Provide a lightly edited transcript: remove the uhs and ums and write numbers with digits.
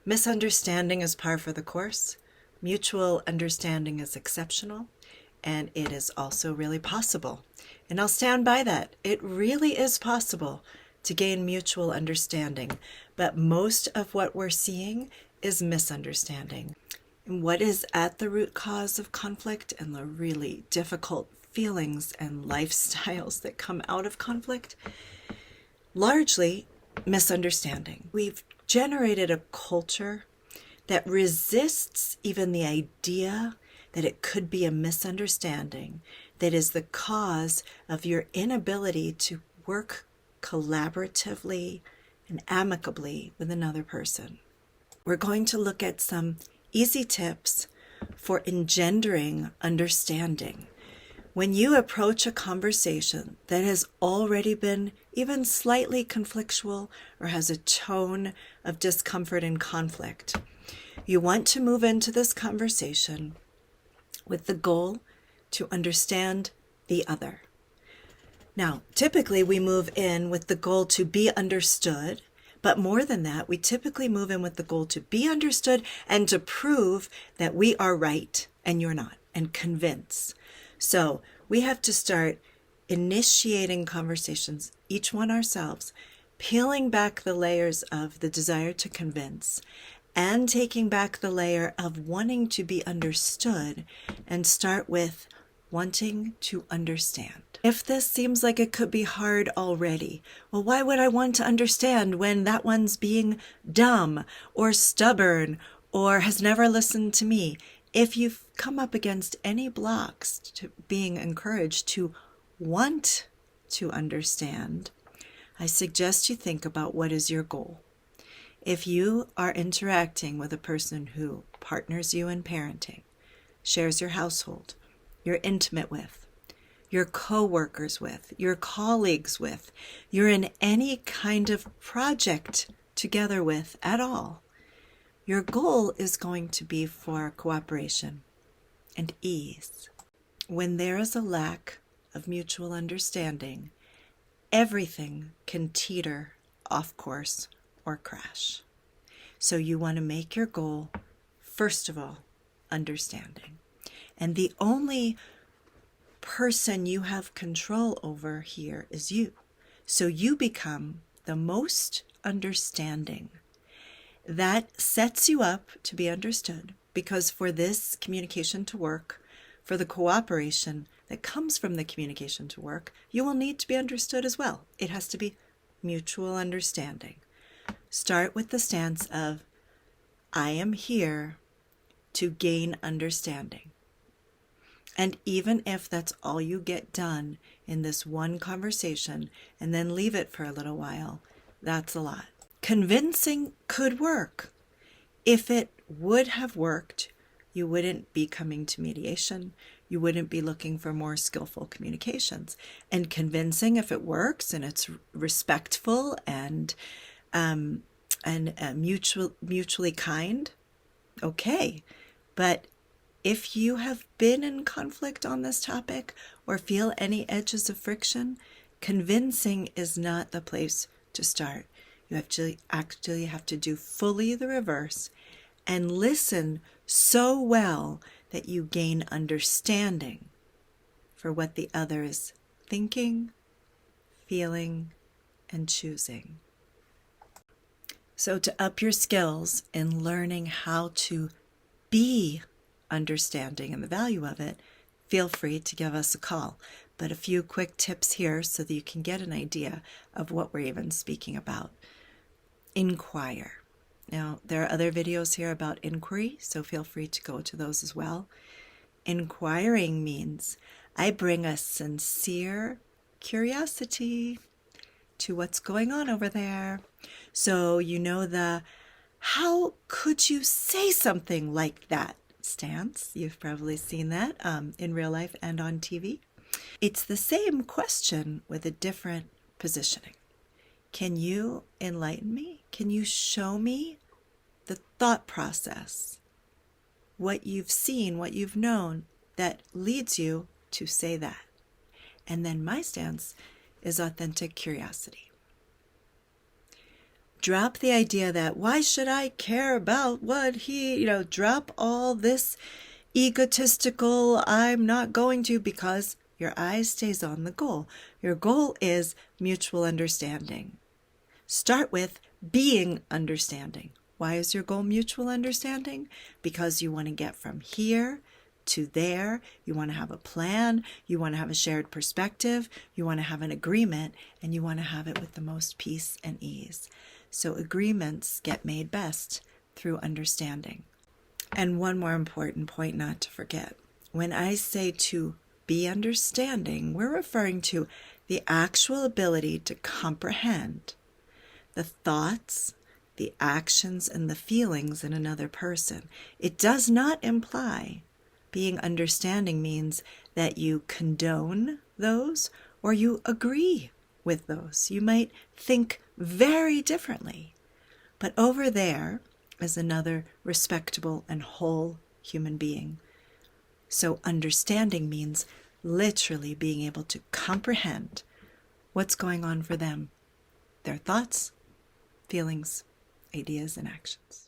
Misunderstanding is par for the course. Mutual understanding is exceptional, and it is also really possible. And I'll stand by that. It really is possible to gain mutual understanding, but most of what we're seeing is misunderstanding. And what is at the root cause of conflict and the really difficult feelings and lifestyles that come out of conflict? Largely misunderstanding. We've generated a culture that resists even the idea that it could be a misunderstanding that is the cause of your inability to work collaboratively and amicably with another person. We're going to look at some easy tips for engendering understanding. When you approach a conversation that has already been even slightly conflictual or has a tone of discomfort and conflict, you want to move into this conversation with the goal to understand the other. Now, typically we move in with the goal to be understood, but more than that, we typically move in with the goal to be understood and to prove that we are right and you're not, and convince. So we have to start initiating conversations, each one ourselves, peeling back the layers of the desire to convince and taking back the layer of wanting to be understood and start with wanting to understand. If this seems like it could be hard already, well, why would I want to understand when that one's being dumb or stubborn or has never listened to me? If you've come up against any blocks to being encouraged to want to understand, I suggest you think about what is your goal. If you are interacting with a person who partners you in parenting, shares your household, you're intimate with, your co-workers with, your colleagues with, you're in any kind of project together with at all, your goal is going to be for cooperation and ease. When there is a lack of mutual understanding, everything can teeter off course or crash. So you want to make your goal, first of all, understanding. And the only person you have control over here is you. So you become the most understanding. That sets you up to be understood, because for this communication to work, for the cooperation that comes from the communication to work, you will need to be understood as well. It has to be mutual understanding. Start with the stance of, I am here to gain understanding. And even if that's all you get done in this one conversation and then leave it for a little while, that's a lot. Convincing could work. If it would have worked, you wouldn't be coming to mediation. You wouldn't be looking for more skillful communications. And convincing, if it works and it's respectful and mutually kind, okay. But if you have been in conflict on this topic or feel any edges of friction, convincing is not the place to start. You actually have to do fully the reverse and listen so well that you gain understanding for what the other is thinking, feeling, and choosing. So to up your skills in learning how to be understanding and the value of it, feel free to give us a call. But a few quick tips here so that you can get an idea of what we're even speaking about. Inquire. Now, there are other videos here about inquiry, so feel free to go to those as well. Inquiring means I bring a sincere curiosity to what's going on over there. So you know the how could you say something like that stance. You've probably seen that in real life and on TV. It's the same question with a different positioning. Can you enlighten me? Can you show me the thought process, what you've seen, what you've known that leads you to say that? And then my stance is authentic curiosity. Drop the idea that, why should I care about what he, drop all this egotistical, I'm not going to, because your eye stays on the goal. Your goal is mutual understanding. Start with being understanding. Why is your goal mutual understanding? Because you want to get from here to there. You want to have a plan. You want to have a shared perspective. You want to have an agreement, and you want to have it with the most peace and ease. So agreements get made best through understanding. And one more important point not to forget. When I say to be understanding, we're referring to the actual ability to comprehend the thoughts, the actions, and the feelings in another person. It does not imply being understanding means that you condone those or you agree with those. You might think very differently. But over there is another respectable and whole human being. So understanding means literally being able to comprehend what's going on for them, their thoughts, feelings, ideas, and actions.